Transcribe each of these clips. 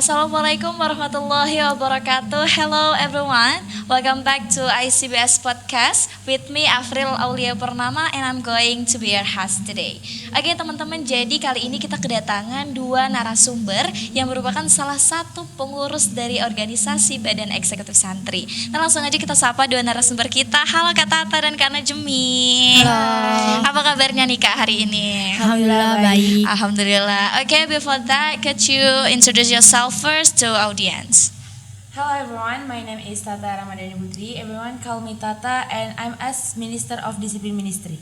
Assalamualaikum warahmatullahi wabarakatuh. Hello everyone, welcome back to ICBS Podcast with me Afril Aulia Purnama and I'm going to be your host today. Oke teman-teman, jadi kali ini kita kedatangan dua narasumber yang merupakan salah satu pengurus dari organisasi Badan Eksekutif Santri. Nah langsung aja kita sapa dua narasumber kita. Halo Kak Tata dan Kak Najmi. Halo. Apa kabarnya nih Kak hari ini? Alhamdulillah baik. Alhamdulillah. Okay, before that, could you introduce yourself first to audience? Hello everyone, my name is Tata Ramadhani Putri. Everyone call me Tata and I'm as Minister of Discipline Ministry.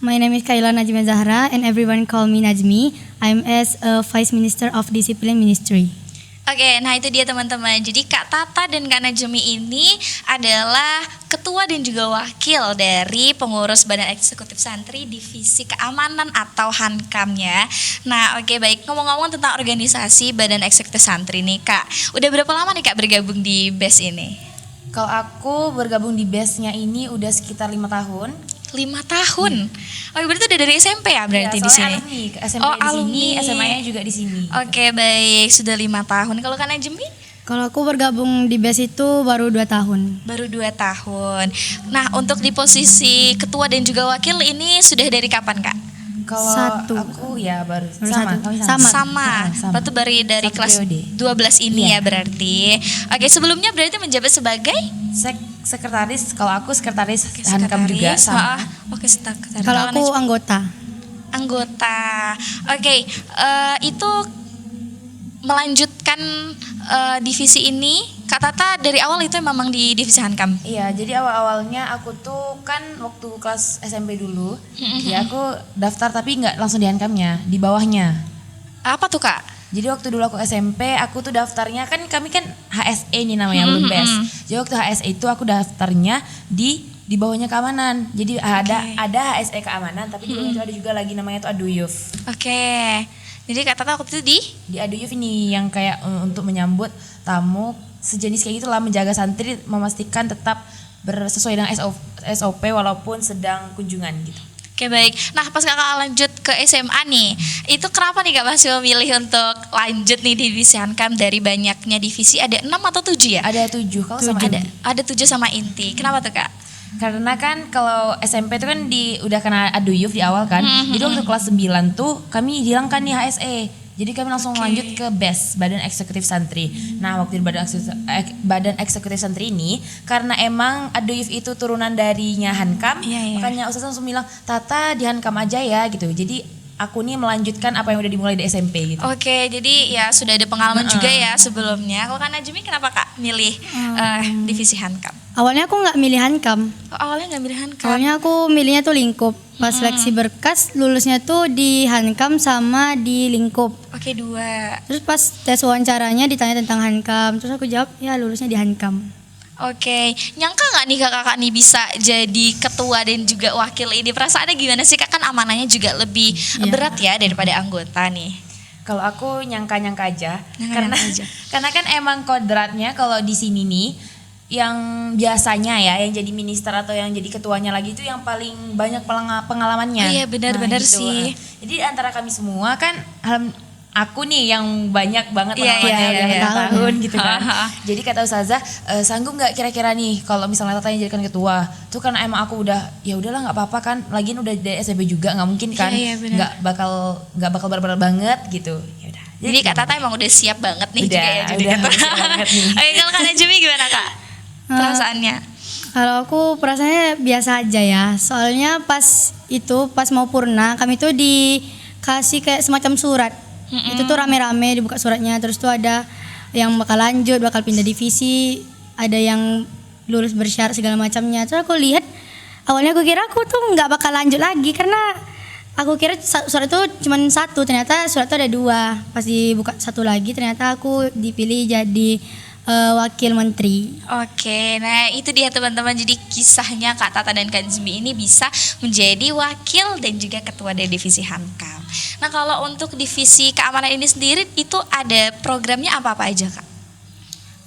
My name is Kaila Najmi Zahra and everyone call me Najmi. I'm as a Vice Minister of Discipline Ministry. Oke, nah itu dia teman-teman. Jadi Kak Tata dan Kak Najmi ini adalah ketua dan juga wakil dari pengurus Badan Eksekutif Santri Divisi Keamanan atau Hankam-nya. Nah oke baik, ngomong-ngomong tentang organisasi Badan Eksekutif Santri nih Kak, udah berapa lama nih Kak bergabung di BES ini? Kalau aku bergabung di BES-nya ini udah sekitar 5 tahun. 5 tahun? Oh berarti udah dari SMP ya berarti di sini? Alumni, SMP di sini, SMA-nya juga di sini. Oke baik, sudah 5 tahun. Kalau Kak Najmi? Kalau aku bergabung di BES itu baru 2 tahun. Baru 2 tahun. Nah untuk di posisi ketua dan juga wakil ini sudah dari kapan Kak? Kalau Satu. aku ya baru Satu. sama. Sama. Berarti dari Satu kelas periode. 12 ini Iya. ya berarti. Oke, sebelumnya berarti menjabat sebagai Sekretaris, kalau aku sekretaris Hankam juga sama. Oke, sekretaris. Kalau aku anggota. Anggota. Oke, itu melanjutkan divisi ini. Kak Tata dari awal itu memang di divisi Hankam. Iya, jadi awal-awalnya aku tuh kan waktu kelas SMP dulu, ya aku daftar tapi nggak langsung di Hankamnya, di bawahnya. Apa tuh Kak? Jadi waktu dulu aku SMP, aku tuh daftarnya kan kami kan HSE nih namanya belum BES. Jadi waktu HSE itu aku daftarnya di bawahnya keamanan. Jadi ada HSE keamanan, tapi di bawahnya itu ada juga lagi namanya tuh Aduyuf. Oke. Jadi Kak Tata waktu itu Di Aduyuf ini yang kayak untuk menyambut tamu sejenis kayak gitulah, menjaga santri, memastikan tetap sesuai dengan SOP walaupun sedang kunjungan gitu. Oke baik. Nah pas kakak lanjut ke SMA nih, itu kenapa nih kak masih memilih untuk lanjut nih di divisi Hankam dari banyaknya divisi? Ada 6 atau 7 ya? Ada 7 kalau sama Ada 7 sama inti. Kenapa tuh kak? Karena kan kalau SMP itu kan udah kena Aduyuf di awal kan. Jadi waktu kelas 9 tuh kami hilangkan nih HSE. Jadi kami langsung lanjut ke BES, Badan Eksekutif Santri. Nah waktu di Badan Eksekutif Santri ini, karena emang Aduyuf itu turunan darinya Hankam, makanya Ustaz langsung bilang, Tata di Hankam aja ya gitu. Jadi aku nih melanjutkan apa yang udah dimulai di SMP gitu. Oke, jadi ya sudah ada pengalaman juga ya sebelumnya. Kalau Kak Najmi kenapa kak milih divisi Hankam? Awalnya aku nggak milih Hankam. Awalnya nggak milih Hankam? Awalnya aku milihnya tuh lingkup. Pas seleksi berkas lulusnya tuh di Hankam sama di lingkup. Oke, 2. Terus pas tes wawancaranya ditanya tentang Hankam, terus aku jawab ya lulusnya di Hankam. Oke, nyangka nggak nih kakak nih bisa jadi ketua dan juga wakil ini? Perasaannya gimana sih kak? Kan amanahnya juga lebih berat ya daripada anggota nih. Kalau aku nyangka-nyangka aja, Nyangka-nyangka aja. karena kan emang kodratnya kalau di sini nih, yang biasanya ya yang jadi minister atau yang jadi ketuanya lagi itu yang paling banyak pengalamannya. Oh iya benar-benar gitu. sih. Jadi antara kami semua kan aku nih yang banyak banget Iya, pengalamannya iya, udah iya. bertahun gitu kan. Ha. Jadi kata Ustazah, sanggup nggak kira-kira nih kalau misalnya Tata yang jadikan ketua? Itu kan emang aku udah ya udahlah nggak apa-apa kan. Lagian udah dari SMP juga nggak mungkin kan. Iya, benar. nggak bakal berat-berat banget gitu. Ya udah. Jadi kak Tata emang udah siap banget nih Udah, juga ya jadi udah ketua. siap banget nih. Oke, kalau kak Najmi gimana kak? Perasaannya? Kalau aku perasaannya biasa aja ya. Soalnya pas mau purna kami tuh dikasih kayak semacam surat. Itu tuh rame-rame dibuka suratnya. Terus tuh ada yang bakal lanjut, bakal pindah divisi, ada yang lulus bersyarat segala macamnya. Terus aku lihat awalnya aku kira aku tuh nggak bakal lanjut lagi karena aku kira surat itu cuma 1, ternyata surat itu ada 2. Pas dibuka 1 lagi ternyata aku dipilih jadi wakil menteri. Oke, nah itu dia teman-teman. Jadi kisahnya Kak Tata dan Kak Najmi ini bisa menjadi wakil dan juga ketua dari divisi Hankam. Nah kalau untuk divisi keamanan ini sendiri itu ada programnya apa-apa aja Kak?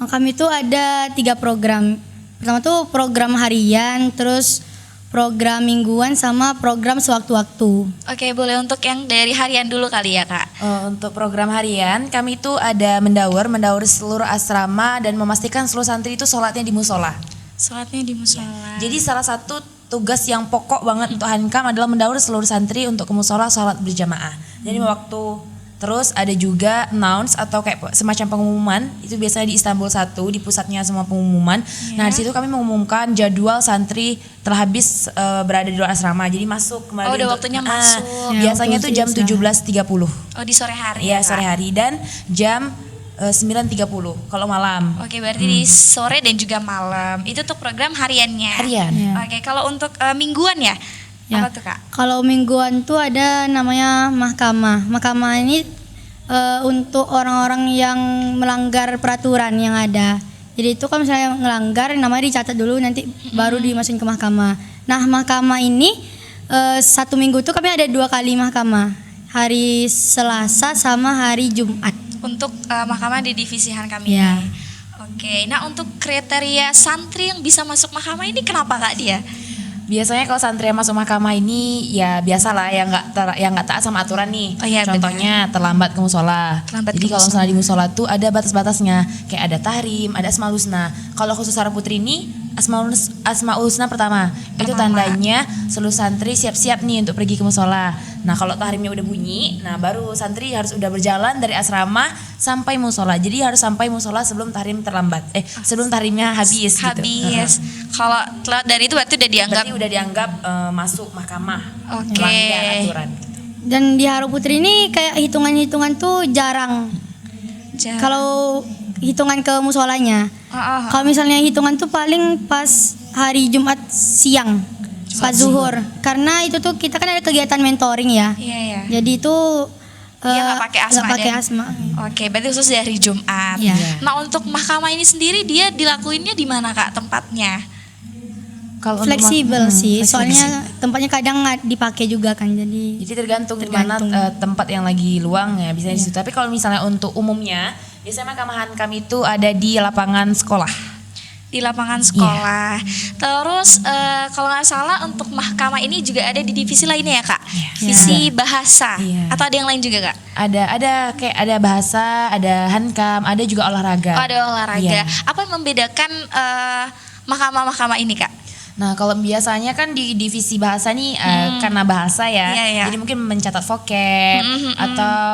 Kami itu ada 3 program. Pertama tuh program harian, terus program mingguan sama program sewaktu-waktu. Oke, boleh untuk yang dari harian dulu kali ya, Kak. Untuk program harian kami itu ada mendaur seluruh asrama dan memastikan seluruh santri itu sholatnya di musola. Sholatnya di musola. Jadi salah satu tugas yang pokok banget untuk Hankam adalah mendaur seluruh santri untuk ke musola sholat berjamaah. Jadi waktu terus ada juga announce atau kayak semacam pengumuman, itu biasanya di Istanbul 1 di pusatnya semua pengumuman. Nah di situ kami mengumumkan jadwal santri telah habis berada di luar asrama, jadi masuk kembali. Oh, udah waktunya masuk. Biasanya tuh jam 17.30. Oh, di sore hari. Iya, ya, Kak? sore hari dan jam 9.30 kalau malam. Oke, berarti di sore dan juga malam. Itu untuk program hariannya. Harian. Ya. Oke, kalau untuk mingguan ya? Ya. Apa tuh, Kak? Kalau mingguan tuh ada namanya mahkamah. Mahkamah ini untuk orang-orang yang melanggar peraturan yang ada. Jadi itu kalau misalnya ngelanggar, namanya dicatat dulu, nanti baru dimasukin ke mahkamah. Nah, mahkamah ini satu minggu tuh kami ada 2 kali mahkamah. Hari Selasa sama hari Jumat. Untuk mahkamah di divisihan kami. Ya. Oke, nah untuk kriteria santri yang bisa masuk mahkamah ini kenapa, Kak, dia? Biasanya kalau santri yang masuk mahkamah ini ya biasalah yang nggak taat sama aturan nih. Oh iya, Contohnya terlambat ke musola. Terlambat Jadi ke kalau musola. misalnya di musola tuh ada batas-batasnya, kayak ada tahrim, ada asmaul husna. Kalau khusus Sarah Putri ini asmaul husna pertama. Itu tandanya seluruh santri siap-siap nih untuk pergi ke musola. Nah kalau tahrimnya udah bunyi, nah baru santri harus udah berjalan dari asrama sampai musola. Jadi harus sampai musola sebelum tahrim terlambat. Sebelum tahrimnya habis. Habis. Gitu. Kalau telat dari itu berarti udah dianggap. Berarti udah dianggap masuk mahkamah. Oke. Melanggar aturan. Dan di Haru Putri ini kayak hitungan-hitungan tuh jarang. Kalau hitungan ke musolanya. Kalau misalnya hitungan tuh paling pas hari Jumat siang. Pas zuhur. Karena itu tuh kita kan ada kegiatan mentoring ya. Iya, iya. Jadi itu Dia nggak pakai asma. nggak pakai dan- asma. Oke, berarti khusus dari Jumat. Iya. Nah, untuk mahkamah ini sendiri dia dilakuinnya di mana, Kak, tempatnya? Kalau untuk Fleksibel sih. fleksibel. Soalnya tempatnya kadang nggak dipakai juga kan. Jadi Jadi tergantung di mana tempat yang lagi luang ya bisa di situ. Tapi kalau misalnya untuk umumnya, biasanya mahkamahan kami itu ada di lapangan sekolah. Di lapangan sekolah. Terus kalau nggak salah untuk mahkamah ini juga ada di divisi lainnya ya, Kak? Divisi bahasa. Iya. Atau ada yang lain juga, Kak? Ada kayak ada bahasa, ada hankam, ada juga olahraga. Oh, ada olahraga. Iya. Apa yang membedakan mahkamah-mahkamah ini, Kak? Nah kalau biasanya kan di divisi bahasa nih karena bahasa ya, Iya, iya. jadi mungkin mencatat vocab atau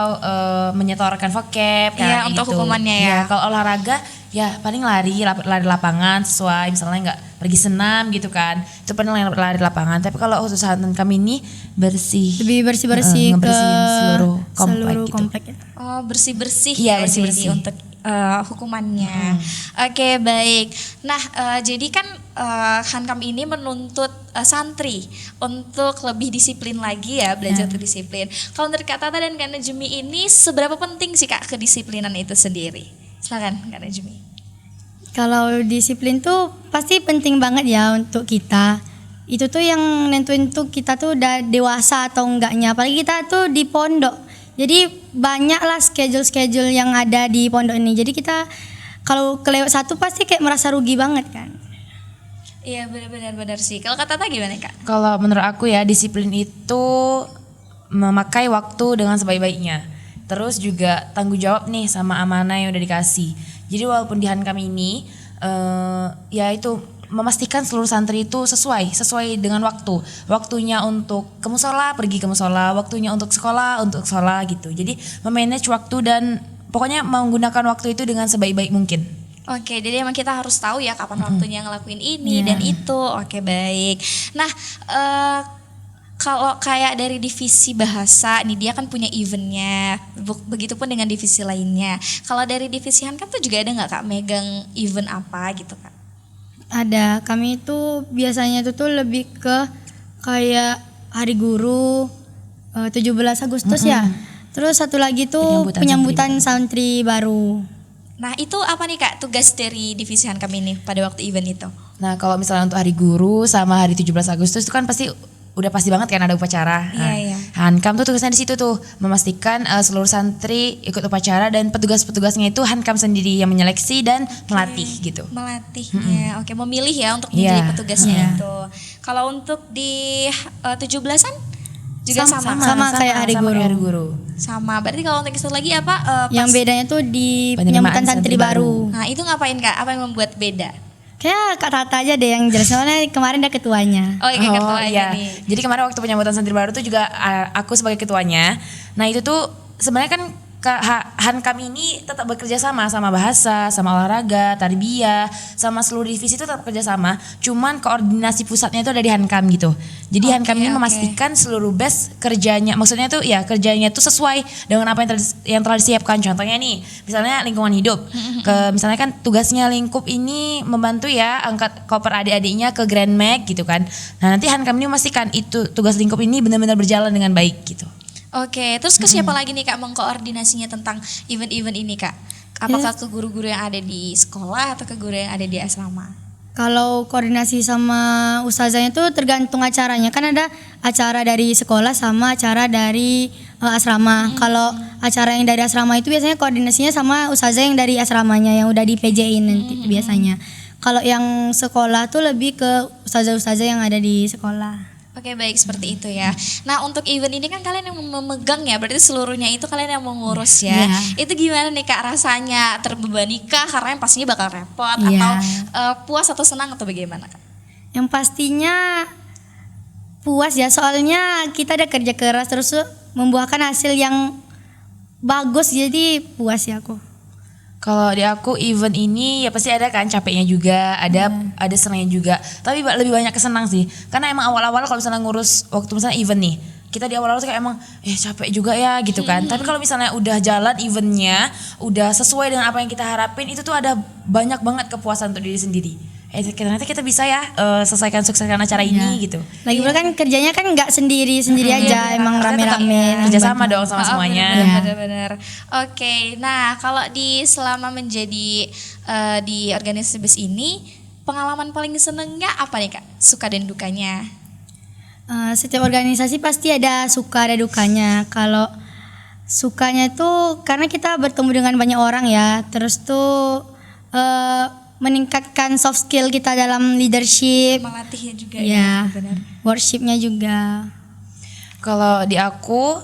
menyetorkan vocab Iya, kayak untuk gitu. hukumannya ya. Iya, kalau olahraga ya paling lari lapangan sesuai misalnya nggak pergi senam gitu kan, itu paling lari lapangan. Tapi kalau khusus hantam kami ini bersih, lebih bersih-bersih ke ngebersihin seluruh komplek gitu. komplek. Oh, bersih-bersih Iya, ya bersih-bersih. jadi untuk hukumannya. Oke, baik. Nah, jadi kan Hankam ini menuntut santri untuk lebih disiplin lagi ya, belajar untuk disiplin. Kalau menurut Kak Tata dan Kak Najmi ini seberapa penting sih, Kak, kedisiplinan itu sendiri? Silakan Kak Najmi. Kalau disiplin tuh pasti penting banget ya untuk kita. Itu tuh yang nentuin tuh kita tuh udah dewasa atau enggaknya. Apalagi kita tuh di pondok. Jadi banyaklah schedule-schedule yang ada di pondok ini. Jadi kita kalau kelewat satu pasti kayak merasa rugi banget kan. Iya, benar sih. Kalau Kak Tata gimana, Kak? Kalau menurut aku ya disiplin itu memakai waktu dengan sebaik-baiknya. Terus juga tanggung jawab nih sama amanah yang udah dikasih. Jadi walaupun di Hankam ini ya itu memastikan seluruh santri itu sesuai dengan waktu. Waktunya untuk ke musola, pergi ke musola, waktunya untuk sekolah gitu. Jadi memanage waktu dan pokoknya menggunakan waktu itu dengan sebaik-baik mungkin. Oke, jadi emang kita harus tahu ya kapan waktunya ngelakuin ini dan itu. Oke, baik. Nah, kalau kayak dari divisi bahasa, nih dia kan punya eventnya. Begitupun dengan divisi lainnya. Kalau dari divisi Hankam tuh juga ada nggak, Kak, megang event apa gitu, Kak? Ada, kami itu biasanya itu tuh lebih ke kayak Hari Guru 17 Agustus ya. Terus satu lagi tuh penyambutan santri baru. Nah, itu apa nih, Kak, tugas dari divisi Hankam ini pada waktu event itu? Nah, kalau misalnya untuk Hari Guru sama hari 17 Agustus itu kan udah pasti banget kan ada upacara. Iya. Hankam tuh tugasnya di situ tuh memastikan seluruh santri ikut upacara dan petugas-petugasnya itu Hankam sendiri yang menyeleksi dan melatih gitu. Melatihnya, oke, memilih ya untuk menjadi petugasnya itu. Kalau untuk di 17-an juga sama. kayak hari guru. Sama. Berarti kalau untuk itu lagi apa? Yang bedanya tuh di Penerimaan penyambutan santri santri baru. Nah, itu ngapain Kak? Apa yang membuat beda? Kayak Kak Tata aja deh yang jelas, soalnya kemarin dia ketuanya. Oh, iya ketuanya iya. nih. Jadi kemarin waktu penyambutan santri baru tuh juga aku sebagai ketuanya. Nah itu tuh sebenarnya kan Hankam ini tetap bekerja sama bahasa, sama olahraga, tarbiyah, sama seluruh divisi itu tetap kerja sama. Cuman koordinasi pusatnya itu ada di Hankam gitu. Jadi Hankam ini memastikan seluruh BES kerjanya, maksudnya tuh ya kerjanya tuh sesuai dengan apa yang telah disiapkan. Contohnya nih, misalnya lingkungan hidup. Misalnya kan tugasnya lingkup ini membantu ya angkat koper adik-adiknya ke Grand Mag gitu kan. Nah nanti Hankam ini memastikan itu tugas lingkup ini benar-benar berjalan dengan baik gitu. Oke, terus ke siapa lagi nih Kak mengkoordinasinya tentang event-event ini Kak? Apakah ke guru-guru yang ada di sekolah atau ke guru yang ada di asrama? Kalau koordinasi sama ustazahnya tuh tergantung acaranya. Kan ada acara dari sekolah sama acara dari asrama. Kalau acara yang dari asrama itu biasanya koordinasinya sama ustazah yang dari asramanya yang udah di PJ-in nanti biasanya. Kalau yang sekolah tuh lebih ke ustazah-ustazah yang ada di sekolah. Oke, baik seperti itu ya. Nah, untuk event ini kan kalian yang memegang ya, berarti seluruhnya itu kalian yang mengurus ya. Itu gimana nih Kak rasanya? Terbebani kah? Karena yang pastinya bakal repot atau puas atau senang atau bagaimana Kak? Yang pastinya puas ya, soalnya kita ada kerja keras terus membuahkan hasil yang bagus, jadi puas ya aku. Kalau di aku event ini ya pasti ada kan capeknya juga, ada senangnya juga. Tapi lebih banyak kesenang sih. Karena emang awal-awal kalau misalnya ngurus waktu misalnya event nih, kita di awal-awal tuh kayak emang capek juga ya gitu kan. Tapi kalau misalnya udah jalan eventnya, udah sesuai dengan apa yang kita harapin, itu tuh ada banyak banget kepuasan untuk diri sendiri. Ternyata kita bisa ya sukseskan acara ini gitu. Lagi pula kan kerjanya kan nggak sendiri aja, emang rame-rame. Kerjasama dong sama semuanya. Benar-benar. Oke, nah kalau selama menjadi di organisasi BES ini, pengalaman paling senengnya apa nih Kak? Suka dan dukanya? Setiap organisasi pasti ada suka ada dukanya. Kalau sukanya tuh karena kita bertemu dengan banyak orang ya, terus tuh meningkatkan soft skill kita dalam leadership, Melatihnya juga ya, benar. worshipnya juga. Kalau di aku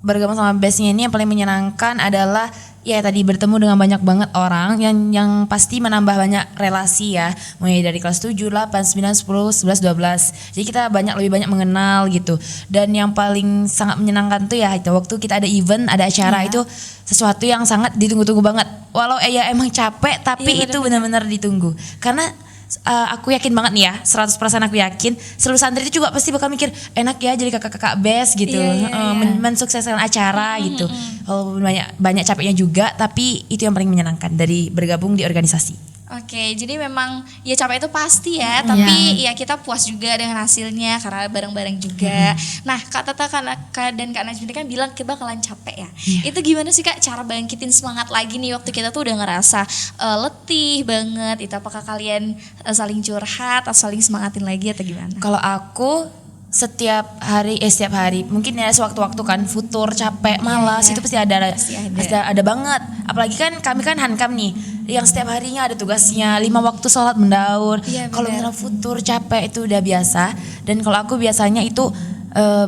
bergabung sama BES-nya ini yang paling menyenangkan adalah ya tadi bertemu dengan banyak banget orang yang pasti menambah banyak relasi ya, mulai dari kelas 7, 8, 9, 10, 11, 12. Jadi kita lebih banyak mengenal gitu. Dan yang paling sangat menyenangkan tuh ya itu waktu kita ada event, ada acara itu sesuatu yang sangat ditunggu-tunggu banget. Walau ya emang capek tapi itu benar-benar ditunggu. Karena aku yakin banget nih ya, 100% aku yakin seluruh santri itu juga pasti bakal mikir enak ya jadi kakak-kakak BES gitu, mensukseskan acara gitu. Walaupun banyak capeknya juga, tapi itu yang paling menyenangkan dari bergabung di organisasi. Oke, jadi memang ya capek itu pasti ya, tapi ya kita puas juga dengan hasilnya karena bareng-bareng juga. Nah, Kak Tata dan Kak Najmi ini kan bilang kita bakalan capek ya. Itu gimana sih Kak cara bangkitin semangat lagi nih waktu kita tuh udah ngerasa letih banget. Itu apakah kalian saling curhat atau saling semangatin lagi atau gimana? Kalau aku setiap hari mungkin ya sewaktu-waktu kan futur capek malas itu pasti ada banget. Apalagi kan kami kan Hankam nih yang setiap harinya ada tugasnya 5 waktu sholat mendaur. Kalau misalnya futur capek itu udah biasa. Dan kalau aku biasanya itu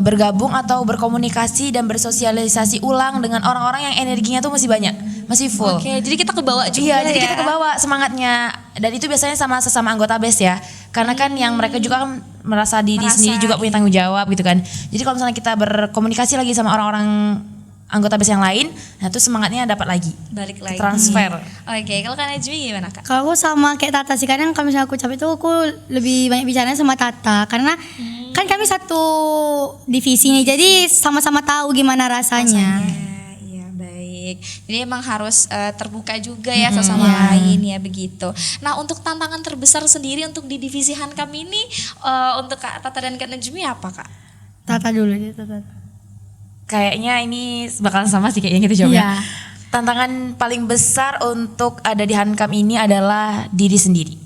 bergabung atau berkomunikasi dan bersosialisasi ulang dengan orang-orang yang energinya tuh masih banyak, masih full. Oke, jadi kita kebawa juga. Iya, jadi kita kebawa semangatnya. Dan itu biasanya sama sesama anggota BES ya. Karena kan yang mereka juga kan merasa diri sendiri juga punya tanggung jawab gitu kan. Jadi kalau misalnya kita berkomunikasi lagi sama orang-orang anggota BES yang lain, nah itu semangatnya dapat lagi. Balik lagi. Transfer. Oke, kalau Kak Najmi gimana Kak? Kalau aku sama kayak Tata sih, kadang kalau misalnya aku capek tuh aku lebih banyak bicaranya sama Tata karena kan kami satu divisi nih, jadi sama-sama tahu gimana rasanya. Iya, baik. Jadi emang harus terbuka juga ya sesama lain ya begitu. Nah, untuk tantangan terbesar sendiri untuk di divisi Hankam ini untuk Kak Tata dan Kak Najmi apa Kak? Tata dulu deh, Tata. Kayaknya ini bakalan sama sih kayaknya kita jawabnya. Tantangan paling besar untuk ada di Hankam ini adalah diri sendiri.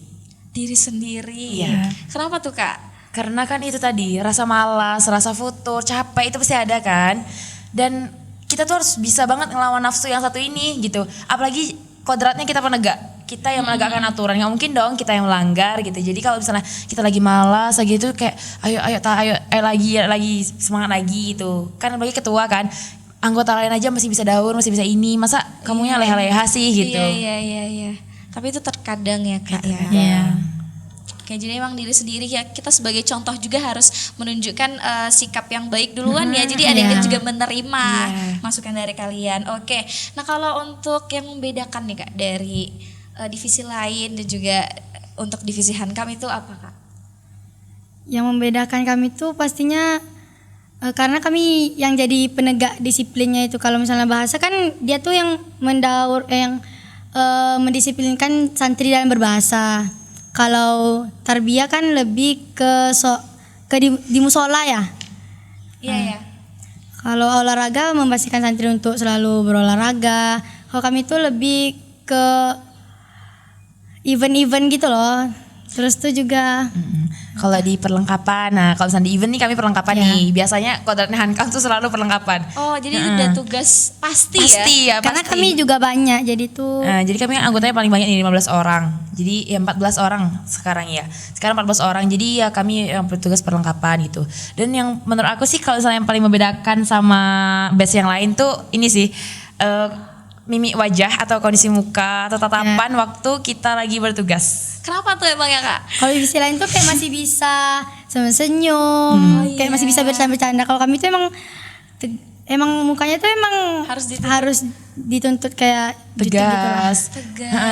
Diri sendiri. Iya. Kenapa tuh Kak? Karena kan itu tadi rasa malas, rasa futur, capek itu pasti ada kan. Dan kita tuh harus bisa banget ngelawan nafsu yang satu ini gitu. Apalagi kodratnya kita penegak. kita yang menegakkan aturan, nggak mungkin dong kita yang melanggar gitu. Jadi kalau misalnya kita lagi malas lagi itu kayak ayo lagi semangat lagi gitu. Kan bagi ketua kan, anggota lain aja masih bisa daur, masih bisa ini, masa kamunya leha-leha sih gitu. Iya. Tapi itu terkadang ya Kak ya. Iya. Oke, jadi emang diri sendiri ya, kita sebagai contoh juga harus menunjukkan sikap yang baik duluan ya. Jadi adik-adik juga menerima masukan dari kalian. Oke, nah kalau untuk yang membedakan nih Kak dari divisi lain dan juga untuk divisi Hankam itu apa Kak? Yang membedakan kami tuh pastinya karena kami yang jadi penegak disiplinnya itu. Kalau misalnya bahasa kan dia tuh yang mendisiplinkan santri dalam berbahasa. Kalau tarbiyah kan lebih ke di musola ya. Iya. Kalau olahraga memastikan santri untuk selalu berolahraga. Kalau kami tuh lebih ke event-event gitu loh. Terus tuh juga Kalau di perlengkapan, nah kalau misalnya di event nih kami perlengkapan nih. Biasanya kodratnya Hankam tuh selalu perlengkapan. Oh, jadi itu udah tugas pasti ya. karena kami juga banyak jadi tuh Nah, jadi kami kan anggotanya paling banyak nih 15 orang. Jadi ya 14 orang sekarang ya. Sekarang 14 orang. Jadi ya kami yang bertugas perlengkapan gitu. Dan yang menurut aku sih kalau misalnya yang paling membedakan sama batch yang lain tuh ini sih mimik wajah atau kondisi muka atau tatapan waktu kita lagi bertugas. Kenapa tuh emang ya Kak? kalau divisi lain tuh kayak masih bisa senyum, kayak masih bisa bercanda-bercanda. Kalau kami tuh emang mukanya tuh emang harus dituntut kayak gitu lah.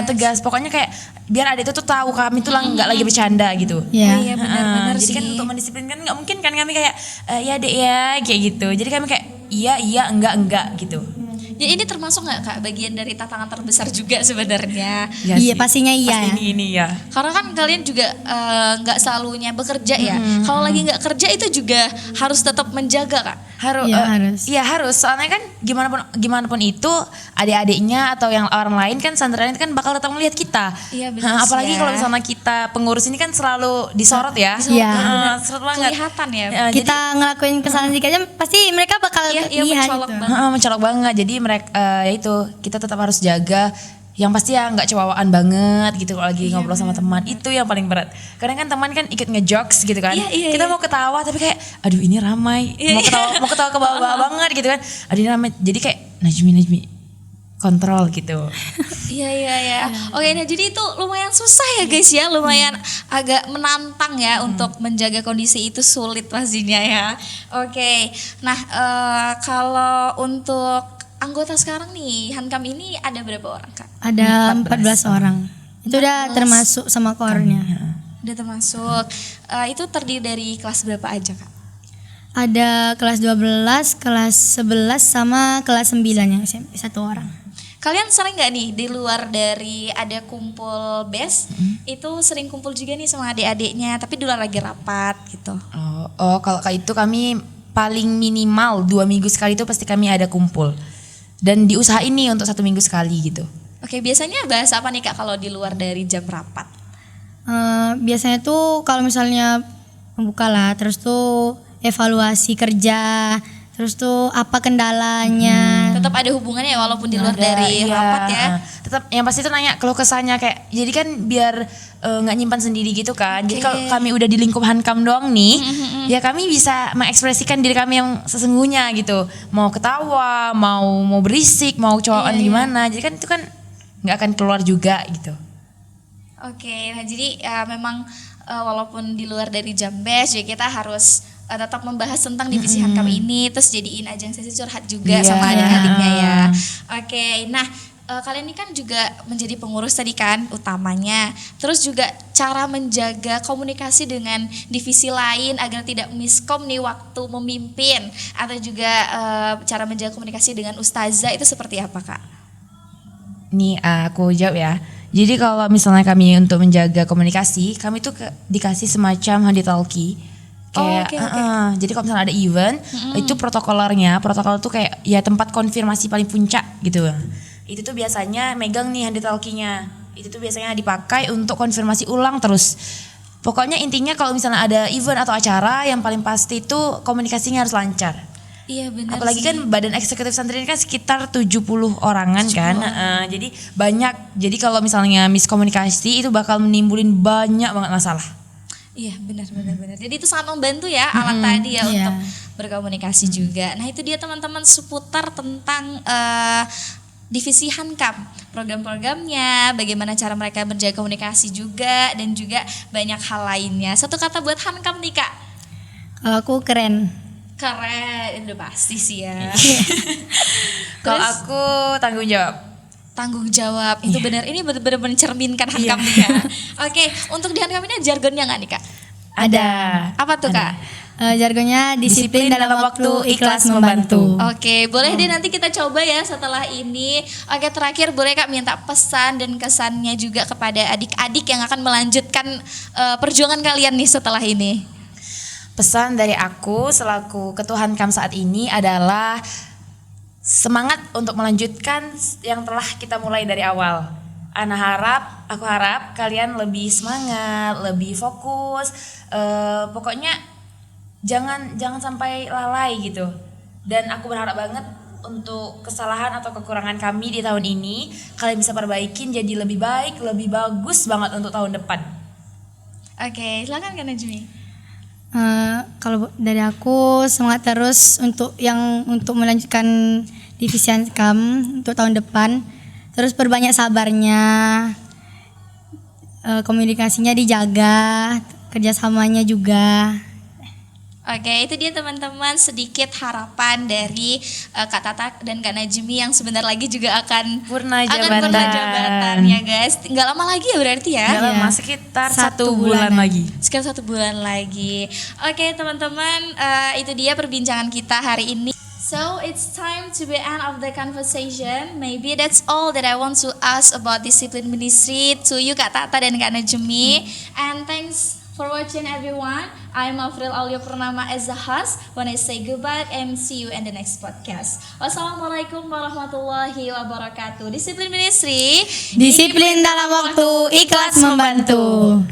Tegas. Pokoknya kayak biar adik itu tuh tahu kami tuh nggak lagi bercanda gitu. Iya. Benar-benar Jadi sih. kan untuk mendisiplinkan nggak mungkin kan kami kayak ya dek ya kayak gitu. Jadi kami kayak iya enggak gitu. Ya ini termasuk nggak Kak bagian dari tantangan terbesar juga sebenarnya. Iya, pastinya iya. Pasti ini ya. Karena kan kalian juga nggak selalunya bekerja ya. Kalau lagi nggak kerja itu juga harus tetap menjaga Kak. Harus. Iya, harus. Iya harus. Soalnya kan gimana pun itu adik-adiknya atau yang orang lain kan santri lain kan bakal tetap melihat kita. Iya, benar sih apalagi ya. kalau misalnya kita pengurus ini kan selalu disorot ya. Iya. Sorot banget. Kelihatan ya. Kita ngelakuin kesalahan dikit aja pasti mereka bakal Iya, lihat mencolok gitu. banget. Mencolok banget. Jadi mereka ya itu kita tetap harus jaga. Yang pasti ya nggak cowaan banget gitu kalau lagi ngobrol sama teman. Itu yang paling berat. Kadang kan teman kan ikut ngejokes gitu kan. Iya, Kita mau ketawa tapi kayak aduh ini ramai. Mau ketawa ke bawah banget gitu kan. Aduh ini ramai. Jadi kayak Najmi kontrol gitu. Iya. Oke, nah jadi itu lumayan susah ya guys ya, lumayan agak menantang ya untuk menjaga kondisi itu, sulit pastinya ya. Oke, nah kalau untuk anggota sekarang nih Hankam ini ada berapa orang Kak? Ada 14 orang. Itu udah termasuk sama kornya. Udah termasuk. Itu terdiri dari kelas berapa aja Kak? Ada kelas 12, kelas 11 sama kelas 9 yang SMP 1 orang. Kalian sering nggak nih di luar dari ada kumpul BES, itu sering kumpul juga nih sama adik-adiknya, tapi di luar lagi rapat gitu. Kalau kayak itu kami paling minimal 2 minggu sekali itu pasti kami ada kumpul. Dan diusahain nih untuk 1 minggu sekali gitu. Oke, biasanya bahas apa nih Kak kalau di luar dari jam rapat? Biasanya tuh kalau misalnya membuka lah, terus tuh evaluasi kerja, terus tuh apa kendalanya. Tetap ada hubungannya ya walaupun di luar dari rapat ya. Tetap yang pasti itu nanya keluh kesahnya kayak jadi kan biar nggak nyimpan sendiri gitu kan. Jadi kalau kami udah di lingkup Hankam doang nih, ya kami bisa mengekspresikan diri kami yang sesungguhnya gitu. Mau ketawa, mau berisik, mau cowaan gimana. Jadi kan itu kan nggak akan keluar juga gitu. Oke, nah jadi memang walaupun di luar dari jam BES ya kita harus tetap membahas tentang divisi Hankam ini, terus jadiin ajang sesi curhat juga sama adik-adiknya ya. Oke, nah kalian ini kan juga menjadi pengurus tadi kan utamanya, terus juga cara menjaga komunikasi dengan divisi lain agar tidak miskom nih waktu memimpin, atau juga cara menjaga komunikasi dengan ustazah itu seperti apa Kak? Nih aku jawab ya. Jadi kalau misalnya kami untuk menjaga komunikasi, kami tuh dikasih semacam handy-talkie. Kayak, jadi kalau misalnya ada event, itu protokol tuh kayak ya tempat konfirmasi paling puncak gitu. Itu tuh biasanya megang nih handy-talkie-nya. Itu tuh biasanya dipakai untuk konfirmasi ulang terus. Pokoknya intinya kalau misalnya ada event atau acara yang paling pasti itu komunikasinya harus lancar. Iya benar. Apalagi sih. kan badan eksekutif santri ini kan sekitar 70 orangan kan. Jadi banyak. Jadi kalau misalnya miskomunikasi itu bakal menimbulin banyak banget masalah. Iya benar. Jadi itu sangat membantu ya alat tadi ya Iya. untuk berkomunikasi juga. Nah itu dia teman-teman seputar tentang divisi Hankam, program-programnya, bagaimana cara mereka berjaga komunikasi juga dan juga banyak hal lainnya. Satu kata buat Hankam nih Kak. Kalau aku keren. Keren, itu udah pasti sih ya. Kalau Terus? aku tanggung jawab. Tanggung jawab itu benar, ini benar-benar mencerminkan Hankam Iya. nih ya. Oke, untuk di Hankam ini ada jargonnya nggak nih Kak? Ada. Apa tuh Kak? Jargonnya disiplin dalam waktu, ikhlas membantu. Oke, boleh deh nanti kita coba ya setelah ini. Oke, terakhir boleh Kak minta pesan dan kesannya juga kepada adik-adik yang akan melanjutkan perjuangan kalian nih setelah ini. Pesan dari aku selaku Ketua Hankam saat ini adalah semangat untuk melanjutkan yang telah kita mulai dari awal. Aku harap kalian lebih semangat, lebih fokus. Pokoknya jangan sampai lalai gitu. Dan aku berharap banget untuk kesalahan atau kekurangan kami di tahun ini kalian bisa perbaikin jadi lebih baik, lebih bagus banget untuk tahun depan. Oke, silakan Kak Najmi. Kalau dari aku semangat terus untuk melanjutkan divisi Hankam untuk tahun depan. Terus perbanyak sabarnya, komunikasinya dijaga, kerjasamanya juga. Oke, itu dia teman-teman sedikit harapan dari Kak Tata dan Kak Najmi yang sebentar lagi juga akan Purna purna jabatan. jabatan ya guys. Nggak lama lagi ya berarti ya? Nggak lama, Iya. sekitar 1 1 bulan bulanan. lagi. Sekitar 1 bulan lagi. Oke teman-teman, itu dia perbincangan kita hari ini. So it's time to be end of the conversation. Maybe that's all that I want to ask about discipline ministry to you Kak Tata dan Kak Najmi. And thanks for watching everyone. I'm Afril Aulia Purnama as the host. When I say goodbye and see you in the next podcast. Wassalamualaikum warahmatullahi wabarakatuh. Discipline ministry. Disiplin dalam waktu, ikhlas membantu.